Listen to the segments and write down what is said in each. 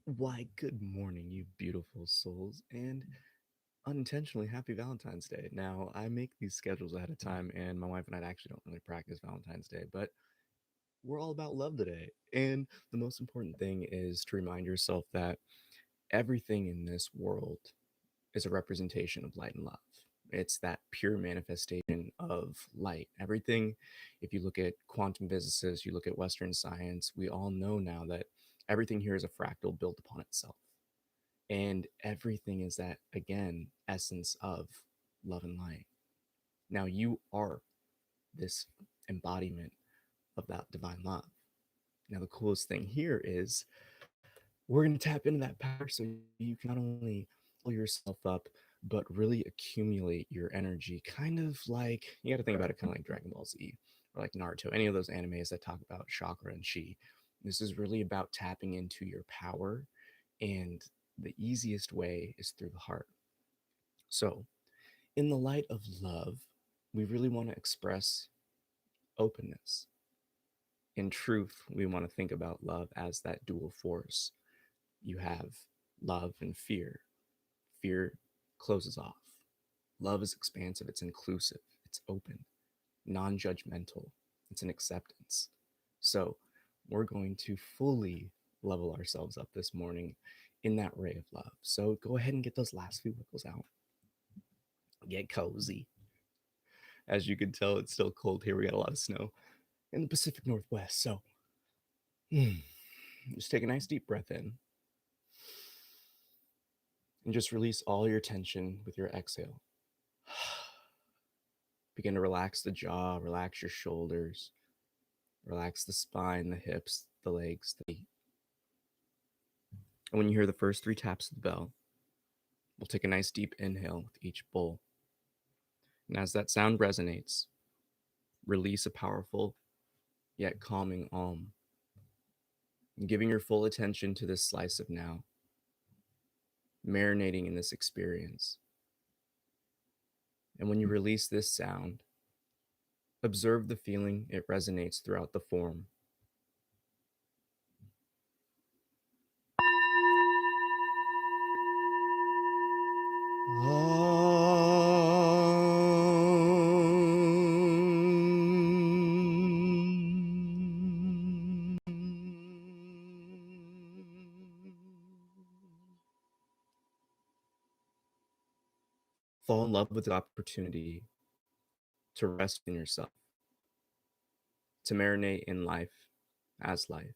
Why, good morning, you beautiful souls, and unintentionally happy Valentine's Day. Now, I make these schedules ahead of time, and my wife and I actually don't really practice Valentine's Day, but we're all about love today. And the most important thing is to remind yourself that everything in this world is a representation of light and love. It's that pure manifestation of light. Everything, if you look at quantum physicists, you look at Western science, we all know now that everything here is a fractal built upon itself. And everything is that, again, essence of love and light. Now, you are this embodiment of that divine love. Now, the coolest thing here is we're going to tap into that power so you can not only pull yourself up, but really accumulate your energy, kind of like you got to think about it kind of like Dragon Ball Z or like Naruto, any of those animes that talk about chakra and chi. This is really about tapping into your power, and the easiest way is through the heart. So, in the light of love, we really want to express openness. In truth, we want to think about love as that dual force. You have love and fear. Fear closes off. Love is expansive, it's inclusive, it's open, non judgmental, it's an acceptance. So, we're going to fully level ourselves up this morning in that ray of love. So, go ahead and get those last few wiggles out. Get cozy. As you can tell, it's still cold here. We got a lot of snow in the Pacific Northwest. So, just take a nice deep breath in and just release all your tension with your exhale. Begin to relax the jaw, relax your shoulders, relax the spine, the hips, the legs, the feet. And when you hear the first three taps of the bell, we'll take a nice deep inhale with each bowl. And as that sound resonates, release a powerful yet calming om. And giving your full attention to this slice of now, marinating in this experience. And when you release this sound, observe the feeling it resonates throughout the form. Fall in love with the opportunity to rest in yourself, to marinate in life as life.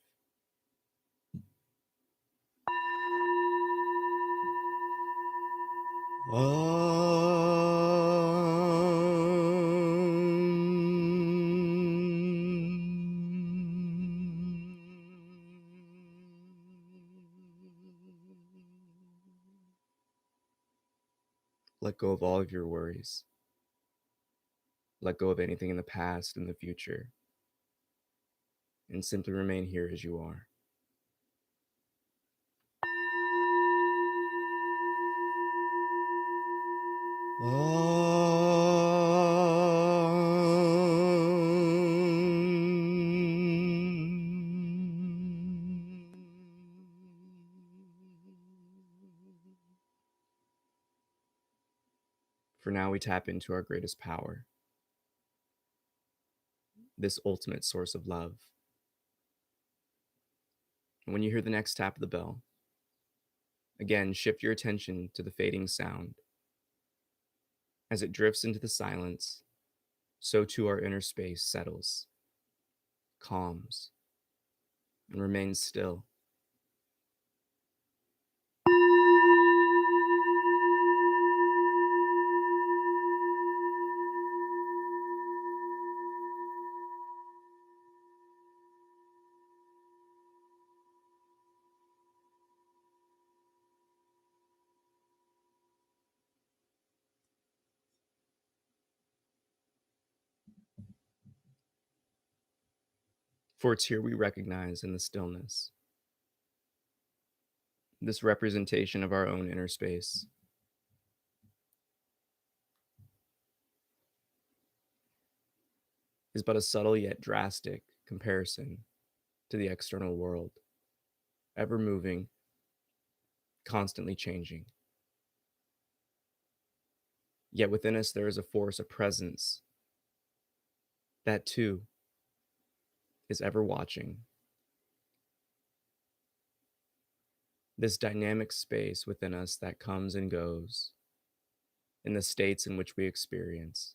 Let go of all of your worries. Let go of anything in the past and the future, and simply remain here as you are. For now, we tap into our greatest power, this ultimate source of love. And when you hear the next tap of the bell, again, shift your attention to the fading sound. As it drifts into the silence, so too our inner space settles, calms, and remains still. For it's here we recognize in the stillness, this representation of our own inner space. Is but a subtle yet drastic comparison to the external world, ever moving, constantly changing. Yet within us, there is a force, a presence that too is ever watching. This dynamic space within us that comes and goes in the states in which we experience.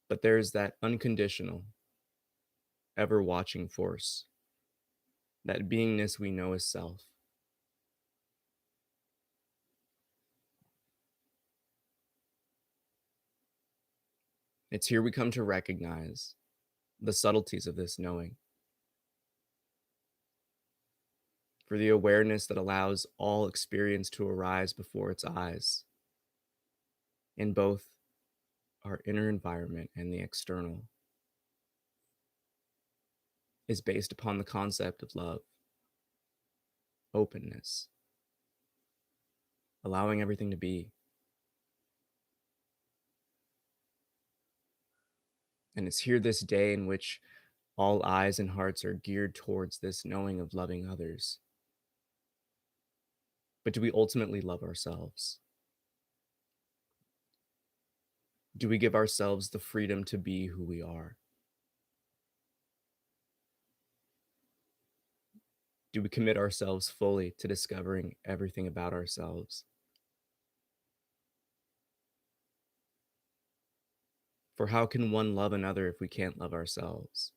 But there is that unconditional, ever watching force, that beingness we know as self. It's here we come to recognize the subtleties of this knowing, for the awareness that allows all experience to arise before its eyes, in both our inner environment and the external, is based upon the concept of love, openness, allowing everything to be. And it's here this day in which all eyes and hearts are geared towards this knowing of loving others. But do we ultimately love ourselves? Do we give ourselves the freedom to be who we are? Do we commit ourselves fully to discovering everything about ourselves? For how can one love another if we can't love ourselves?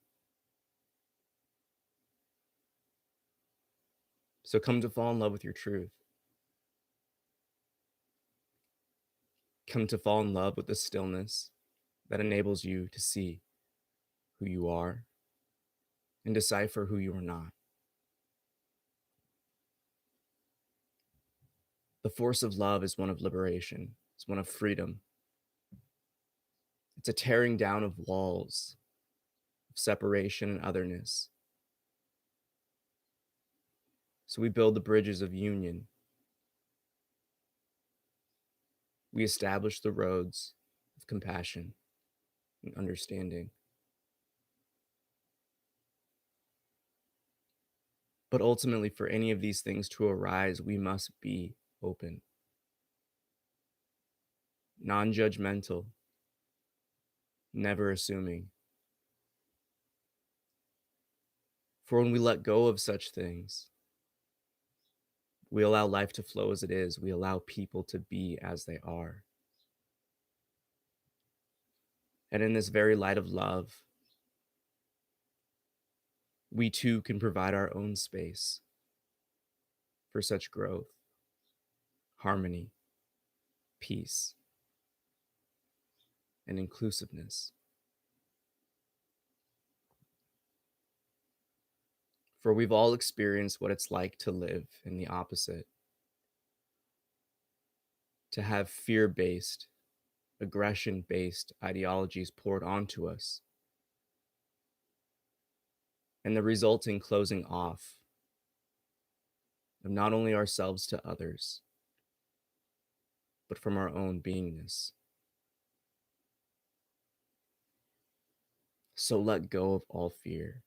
So come to fall in love with your truth. Come to fall in love with the stillness that enables you to see who you are and decipher who you are not. The force of love is one of liberation. It's one of freedom. It's a tearing down of walls, of separation and otherness. So we build the bridges of union. We establish the roads of compassion and understanding. But ultimately, for any of these things to arise, we must be open, non-judgmental, never assuming. For when we let go of such things, we allow life to flow as it is. We allow people to be as they are. And in this very light of love, we too can provide our own space for such growth, harmony, peace, and inclusiveness. For we've all experienced what it's like to live in the opposite, to have fear-based, aggression-based ideologies poured onto us, and the resulting closing off of not only ourselves to others, but from our own beingness. So let go of all fear.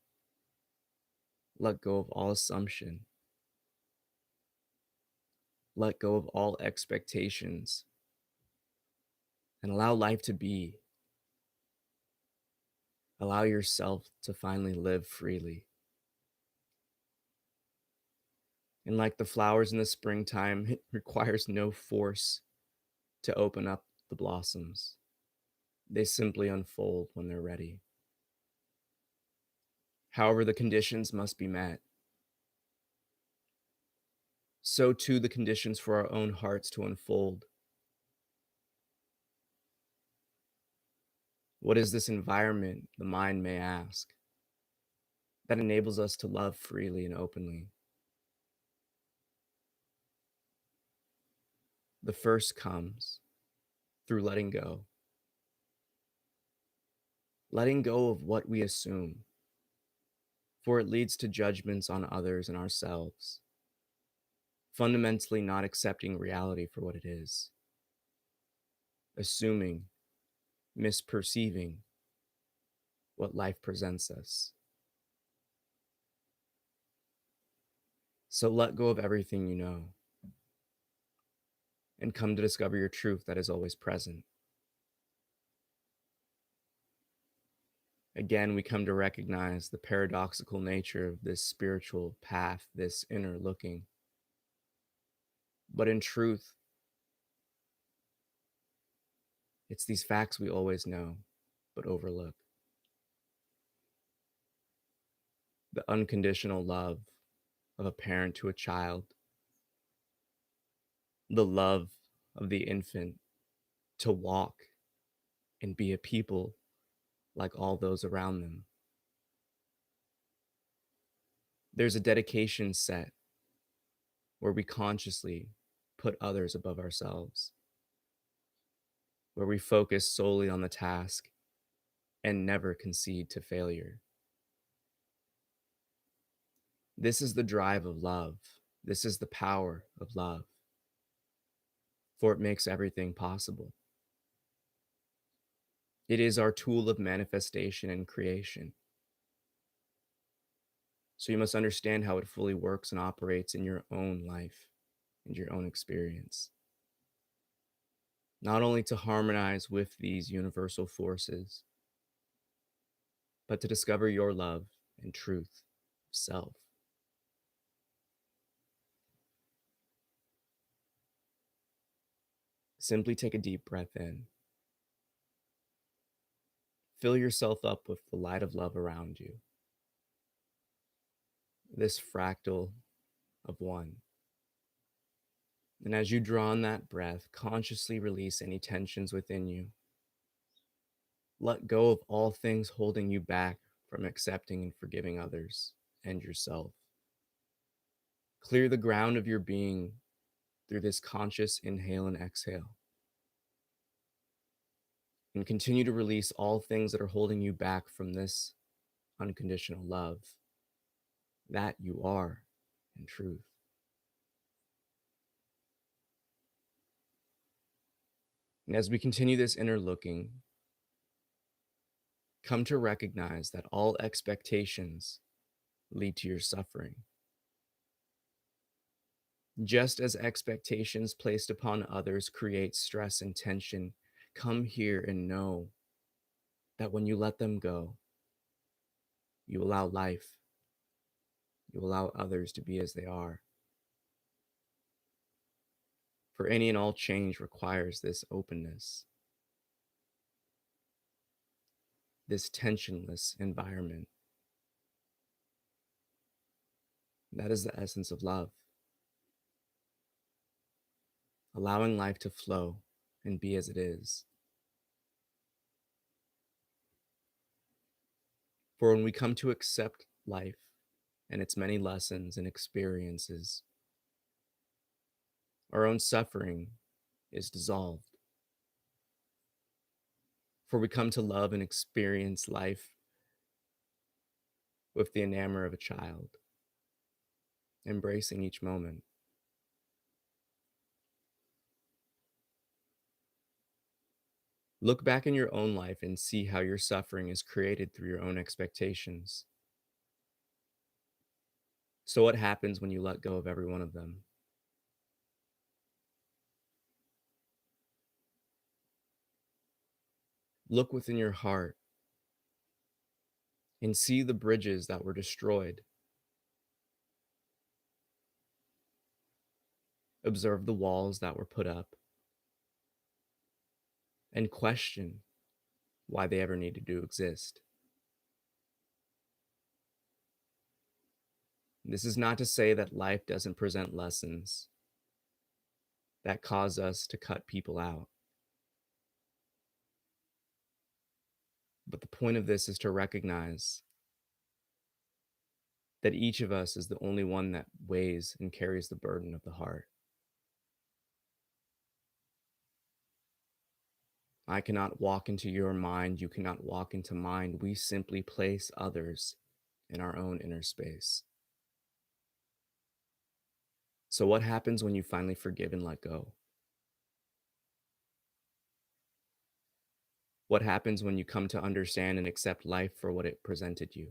Let go of all assumption. Let go of all expectations and allow life to be. Allow yourself to finally live freely. And like the flowers in the springtime, it requires no force to open up the blossoms. They simply unfold when they're ready. However, the conditions must be met. So too the conditions for our own hearts to unfold. What is this environment, the mind may ask, that enables us to love freely and openly? The first comes through letting go. Letting go of what we assume, for it leads to judgments on others and ourselves, fundamentally not accepting reality for what it is, assuming, misperceiving what life presents us. So let go of everything you know and come to discover your truth that is always present. Again, we come to recognize the paradoxical nature of this spiritual path, this inner looking. But in truth, it's these facts we always know, but overlook. The unconditional love of a parent to a child, the love of the infant to walk and be a people like all those around them. There's a dedication set where we consciously put others above ourselves, where we focus solely on the task and never concede to failure. This is the drive of love. This is the power of love, for it makes everything possible. It is our tool of manifestation and creation. So you must understand how it fully works and operates in your own life and your own experience. Not only to harmonize with these universal forces, but to discover your love and truth of self. Simply take a deep breath in. Fill yourself up with the light of love around you, this fractal of one. And as you draw on that breath, consciously release any tensions within you. Let go of all things holding you back from accepting and forgiving others and yourself. Clear the ground of your being through this conscious inhale and exhale. And continue to release all things that are holding you back from this unconditional love that you are in truth. And as we continue this inner looking, come to recognize that all expectations lead to your suffering. Just as expectations placed upon others create stress and tension, come here and know that when you let them go, you allow life, you allow others to be as they are. For any and all change requires this openness, this tensionless environment. That is the essence of love. Allowing life to flow and be as it is. For when we come to accept life and its many lessons and experiences, our own suffering is dissolved. For we come to love and experience life with the enamor of a child, embracing each moment. Look back in your own life and see how your suffering is created through your own expectations. So, what happens when you let go of every one of them? Look within your heart and see the bridges that were destroyed. Observe the walls that were put up and question why they ever needed to exist. This is not to say that life doesn't present lessons that cause us to cut people out. But the point of this is to recognize that each of us is the only one that weighs and carries the burden of the heart. I cannot walk into your mind. You cannot walk into mine. We simply place others in our own inner space. So, what happens when you finally forgive and let go? What happens when you come to understand and accept life for what it presented you?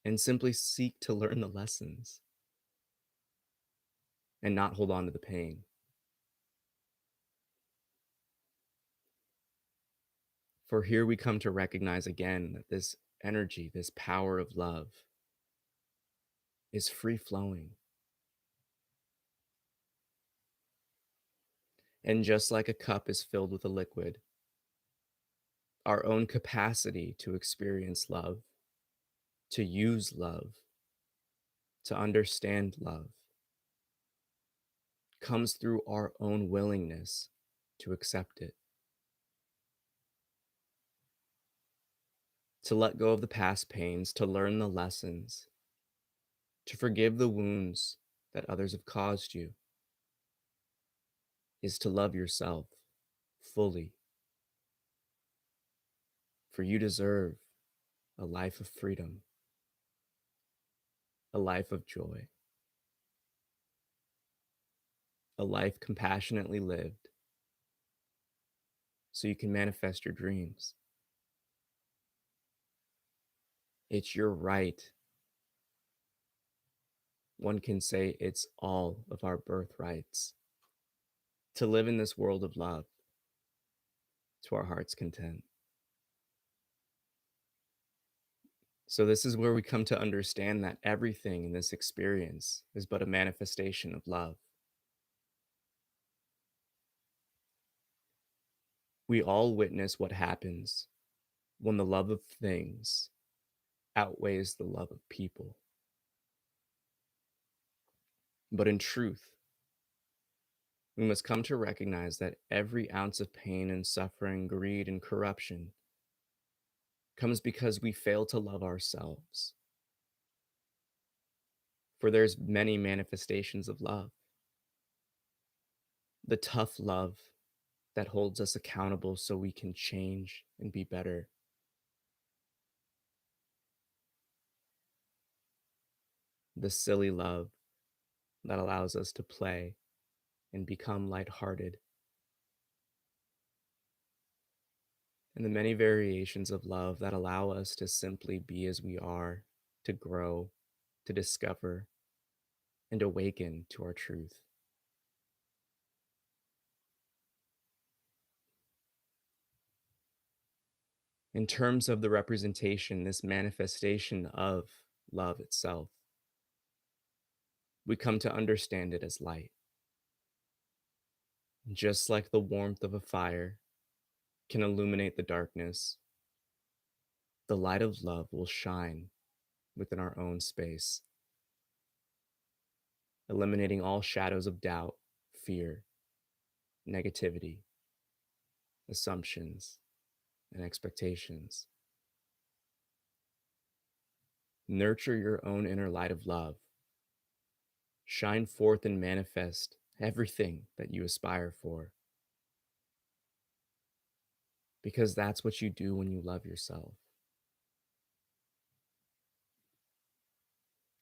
and simply seek to learn the lessons and not hold on to the pain. For here we come to recognize again that this energy, this power of love, is free flowing. And just like a cup is filled with a liquid, our own capacity to experience love, to use love, to understand love, comes through our own willingness to accept it, to let go of the past pains, to learn the lessons, to forgive the wounds that others have caused you, is to love yourself fully. For you deserve a life of freedom, a life of joy, a life compassionately lived, so you can manifest your dreams. It's your right. One can say it's all of our birthrights to live in this world of love to our heart's content. So, this is where we come to understand that everything in this experience is but a manifestation of love. We all witness what happens when the love of things outweighs the love of people. But in truth, we must come to recognize that every ounce of pain and suffering, greed and corruption comes because we fail to love ourselves. For there's many manifestations of love. The tough love that holds us accountable so we can change and be better. The silly love that allows us to play and become lighthearted. And the many variations of love that allow us to simply be as we are, to grow, to discover, and awaken to our truth. In terms of the representation, this manifestation of love itself, we come to understand it as light. Just like the warmth of a fire can illuminate the darkness, the light of love will shine within our own space, eliminating all shadows of doubt, fear, negativity, assumptions, and expectations. Nurture your own inner light of love. Shine forth and manifest everything that you aspire for. Because that's what you do when you love yourself.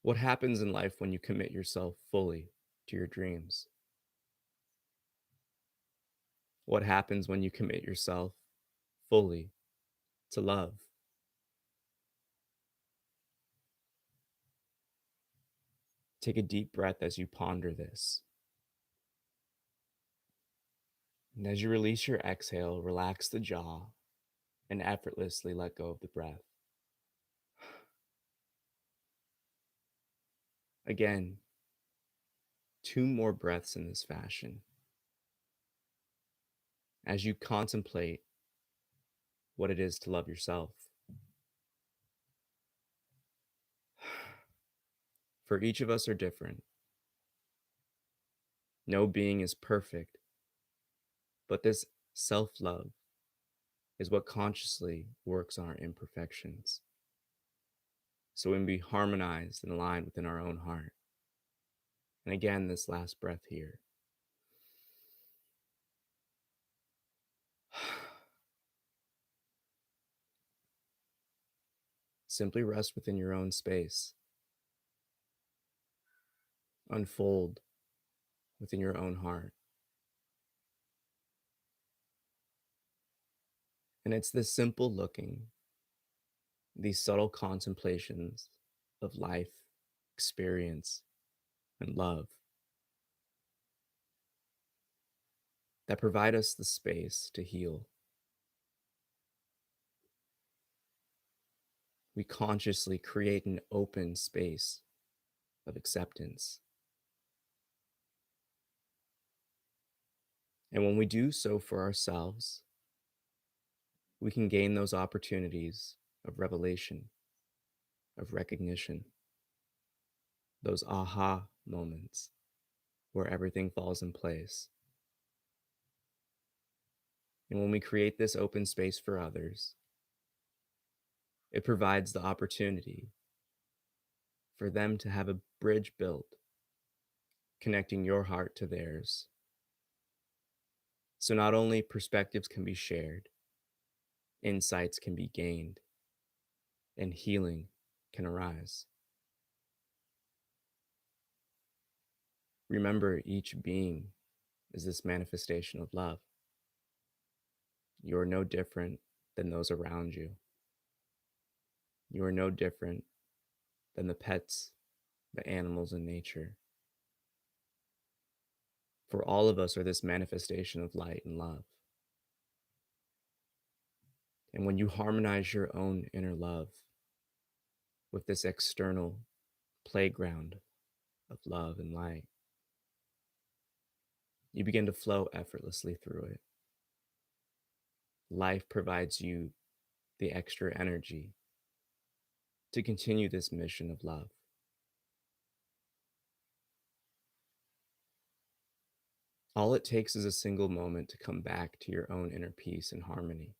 What happens in life when you commit yourself fully to your dreams? What happens when you commit yourself fully to love? Take a deep breath as you ponder this. And as you release your exhale, relax the jaw and effortlessly let go of the breath. Again, 2 more breaths in this fashion. As you contemplate what it is to love yourself. For each of us are different. No being is perfect, but this self-love is what consciously works on our imperfections. So we can be harmonized and aligned within our own heart. And again, this last breath here. Simply rest within your own space. Unfold within your own heart. And it's this simple looking, these subtle contemplations of life, experience, and love that provide us the space to heal. We consciously create an open space of acceptance. And when we do so for ourselves, we can gain those opportunities of revelation, of recognition, those aha moments where everything falls in place. And when we create this open space for others, it provides the opportunity for them to have a bridge built, connecting your heart to theirs. So not only perspectives can be shared, insights can be gained, and healing can arise. Remember, each being is this manifestation of love. You are no different than those around you. You are no different than the pets, the animals in nature. For all of us are this manifestation of light and love. And when you harmonize your own inner love with this external playground of love and light, you begin to flow effortlessly through it. Life provides you the extra energy to continue this mission of love. All it takes is a single moment to come back to your own inner peace and harmony.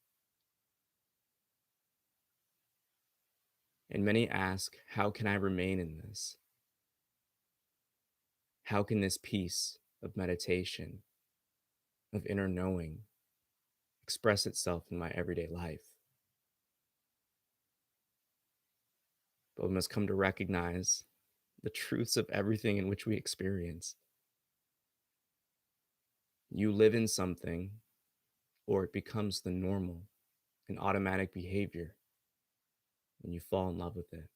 And many ask, how can I remain in this? How can this peace of meditation, of inner knowing, express itself in my everyday life? But we must come to recognize the truths of everything in which we experience. You live in something, or it becomes the normal and automatic behavior when you fall in love with it,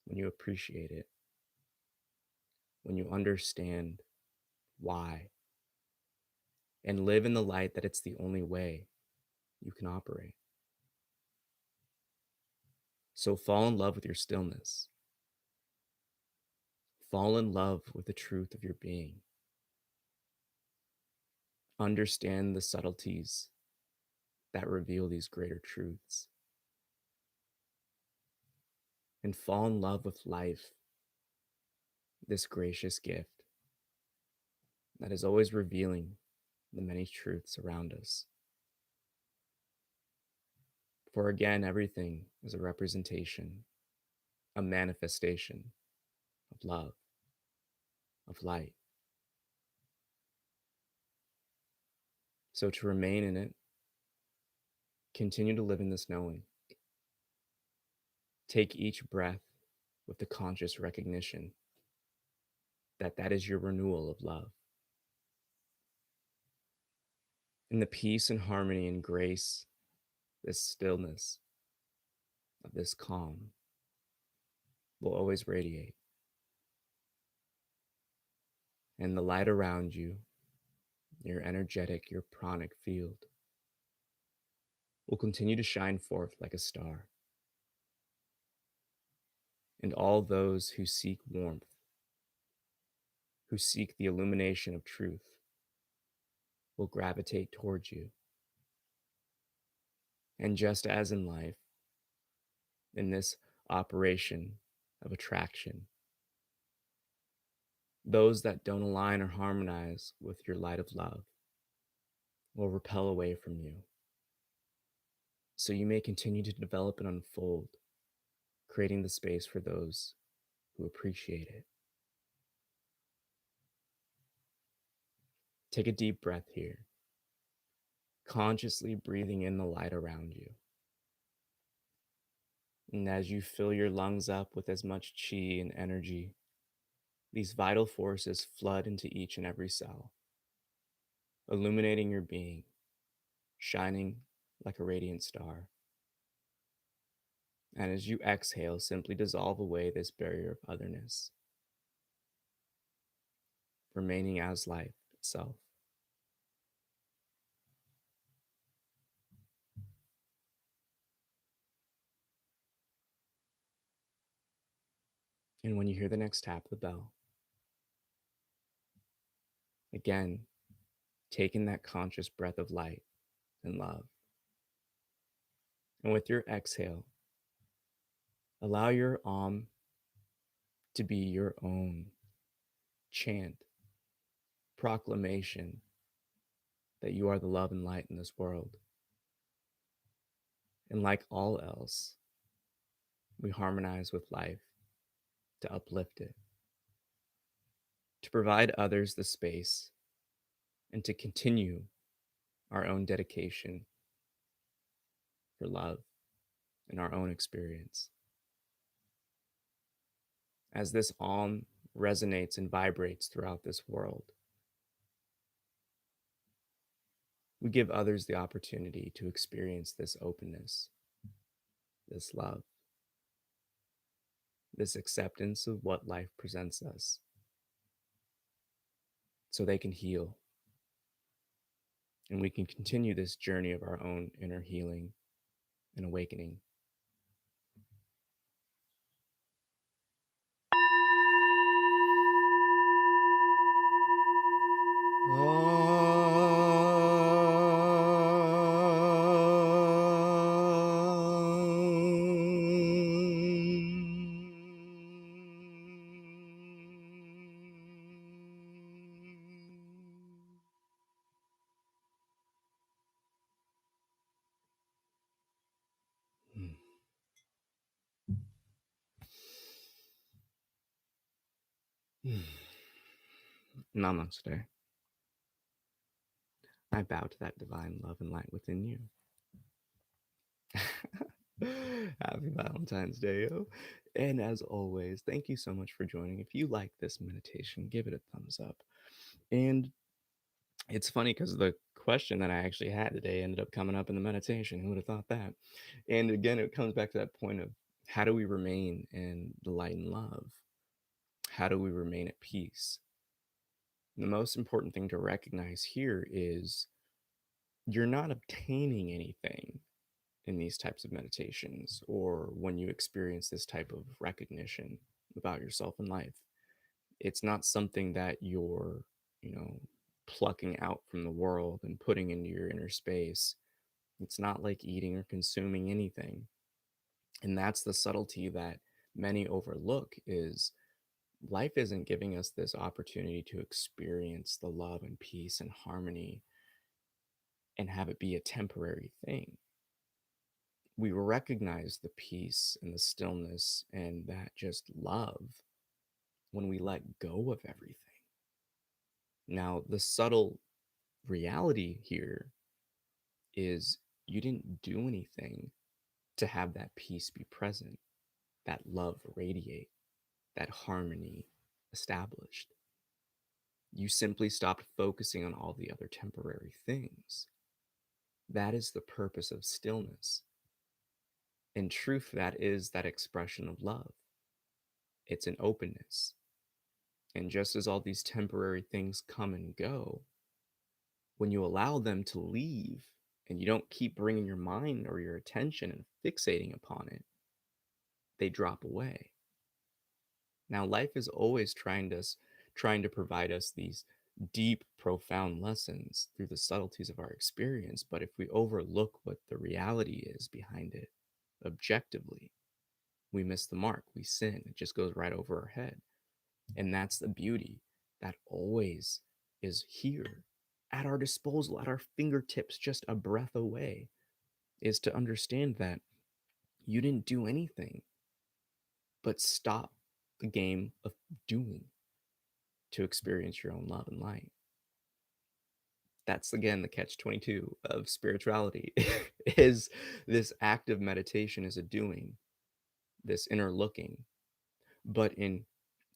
when you appreciate it, when you understand why, and live in the light that it's the only way you can operate. So fall in love with your stillness. Fall in love with the truth of your being. Understand the subtleties that reveal these greater truths. And fall in love with life, this gracious gift that is always revealing the many truths around us. For again, everything is a representation, a manifestation of love, of light. So to remain in it, continue to live in this knowing. Take each breath with the conscious recognition that that is your renewal of love. In the peace and harmony and grace, this stillness of this calm will always radiate. And the light around you, your energetic, your pranic field, will continue to shine forth like a star. And all those who seek warmth, who seek the illumination of truth, will gravitate towards you. And just as in life, in this operation of attraction, those that don't align or harmonize with your light of love will repel away from you. So you may continue to develop and unfold, creating the space for those who appreciate it. Take a deep breath here, consciously breathing in the light around you. And as you fill your lungs up with as much chi and energy, these vital forces flood into each and every cell, illuminating your being, shining like a radiant star. And as you exhale, simply dissolve away this barrier of otherness, remaining as life itself. And when you hear the next tap of the bell, again, take in that conscious breath of light and love. And with your exhale, allow your to be your own chant, proclamation that you are the love and light in this world. And like all else, we harmonize with life to uplift it, to provide others the space, and to continue our own dedication for love in our own experience. As this resonates and vibrates throughout this world, we give others the opportunity to experience this openness, this love, this acceptance of what life presents us, so they can heal and we can continue this journey of our own inner healing and awakening. Namaste. I bow to that divine love and light within you. Happy Valentine's Day, yo. And as always, thank you so much for joining. If you like this meditation, give it a thumbs up. And it's funny because the question that I actually had today ended up coming up in the meditation. Who would have thought that? And again, it comes back to that point of how do we remain in the light and love? How do we remain at peace? The most important thing to recognize here is you're not obtaining anything in these types of meditations or when you experience this type of recognition about yourself and life. It's not something that you're, you know, plucking out from the world and putting into your inner space. It's not like eating or consuming anything. And that's the subtlety that many overlook is life isn't giving us this opportunity to experience the love and peace and harmony and have it be a temporary thing. We recognize the peace and the stillness and that just love when we let go of everything. Now, the subtle reality here is you didn't do anything to have that peace be present, that love radiate, that harmony established. You simply stopped focusing on all the other temporary things. That is the purpose of stillness. In truth, that is that expression of love. It's an openness. And just as all these temporary things come and go, when you allow them to leave and you don't keep bringing your mind or your attention and fixating upon it, they drop away. Now, life is always trying to provide us these deep, profound lessons through the subtleties of our experience. But if we overlook what the reality is behind it objectively, we miss the mark, we sin, it just goes right over our head. And that's the beauty that always is here at our disposal, at our fingertips, just a breath away, is to understand that you didn't do anything but stop the game of doing to experience your own love and light. That's again the catch 22 of spirituality is this active meditation is a doing, this inner looking, but in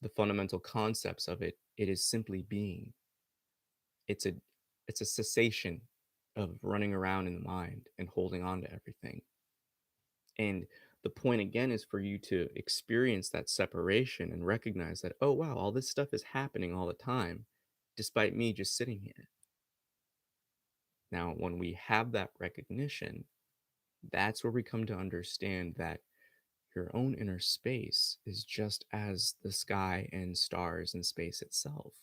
the fundamental concepts of it, it is simply being. It's a it's a cessation of running around in the mind and holding on to everything. And The point again is for you to experience that separation and recognize that, oh, wow, all this stuff is happening all the time, despite me just sitting here. Now, when we have that recognition, that's where we come to understand that your own inner space is just as the sky and stars and space itself.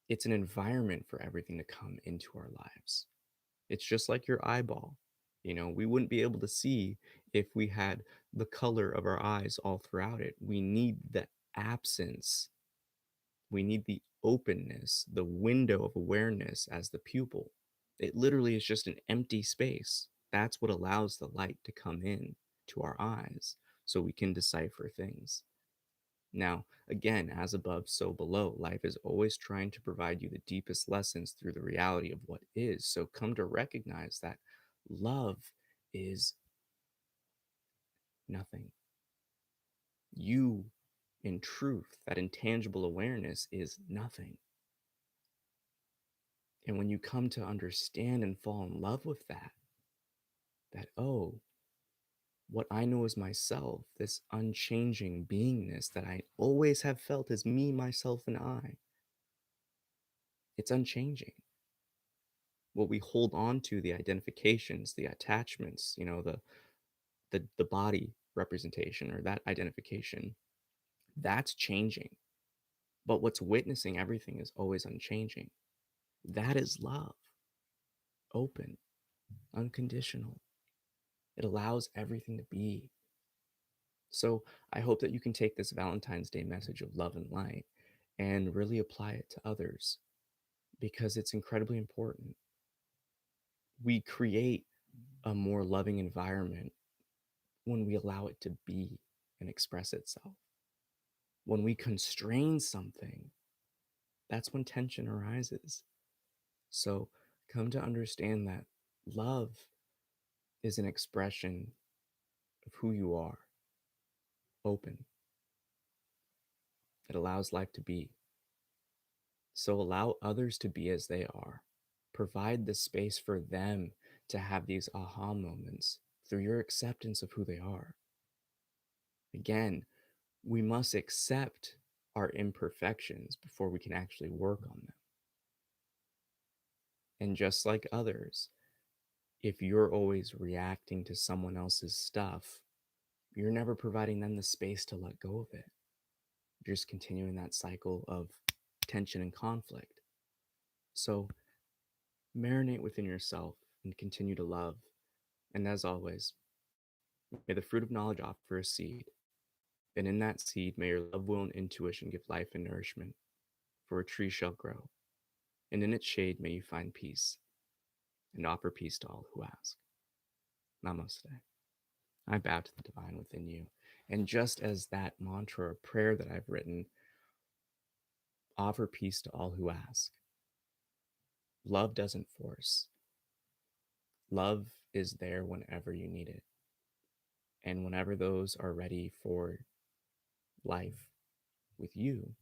It's an environment for everything to come into our lives. It's just like your eyeball. We wouldn't be able to see if we had the color of our eyes all throughout it. We need the absence. We need the openness, the window of awareness as the pupil. It literally is just an empty space. That's what allows the light to come in to our eyes so we can decipher things. Now, again, as above, so below, life is always trying to provide you the deepest lessons through the reality of what is. So come to recognize that love is nothing. You, in truth, that intangible awareness is nothing. And when you come to understand and fall in love with that, oh, what I know as myself, this unchanging beingness that I always have felt as me, myself, and I, it's unchanging. What we hold on to, the identifications, the attachments, the body representation or that identification, that's changing. But what's witnessing everything is always unchanging. That is love, open, unconditional. It allows everything to be. So I hope that you can take this Valentine's Day message of love and light and really apply it to others because it's incredibly important. We create a more loving environment when we allow it to be and express itself. When we constrain something, that's when tension arises. So come to understand that love is an expression of who you are, open. It allows life to be. So allow others to be as they are. Provide the space for them to have these aha moments through your acceptance of who they are. Again, we must accept our imperfections before we can actually work on them. And just like others, if you're always reacting to someone else's stuff, you're never providing them the space to let go of it. You're just continuing that cycle of tension and conflict. So marinate within yourself and continue to love. And as always, may the fruit of knowledge offer a seed. And in that seed, may your love, will, and intuition give life and nourishment. For a tree shall grow, and in its shade may you find peace, and offer peace to all who ask. Namaste. I bow to the divine within you. And just as that mantra or prayer that I've written, offer peace to all who ask. Love doesn't force. Love is there whenever you need it. And whenever those are ready for life with you,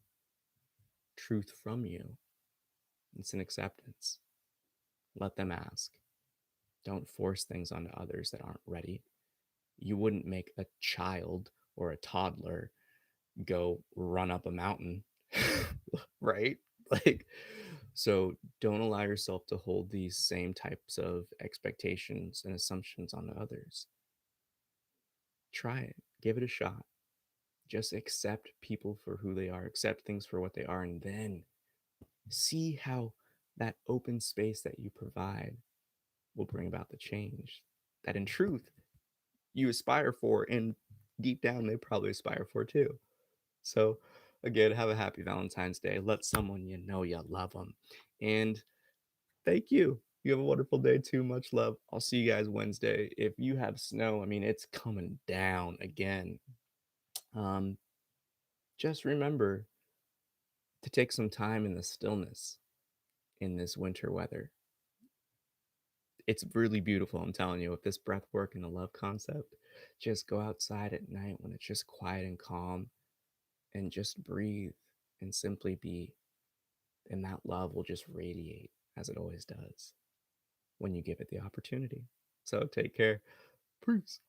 truth from you, it's an acceptance. Let them ask. Don't force things onto others that aren't ready. You wouldn't make a child or a toddler go run up a mountain, right? Like, so don't allow yourself to hold these same types of expectations and assumptions onto others. Try it, give it a shot. Just accept people for who they are, accept things for what they are, and then see how that open space that you provide will bring about the change that in truth you aspire for, and deep down they probably aspire for too. So again, have a happy Valentine's Day. Let someone you know you love them. And thank you. You have a wonderful day too. Much love. I'll see you guys Wednesday. If you have snow, I mean, it's coming down again. Um, just remember to take some time in the stillness in this winter weather. It's really beautiful, I'm telling you, with this breath work and the love concept. Just go outside at night when it's just quiet and calm and just breathe and simply be. And that love will just radiate as it always does when you give it the opportunity. So take care. Peace.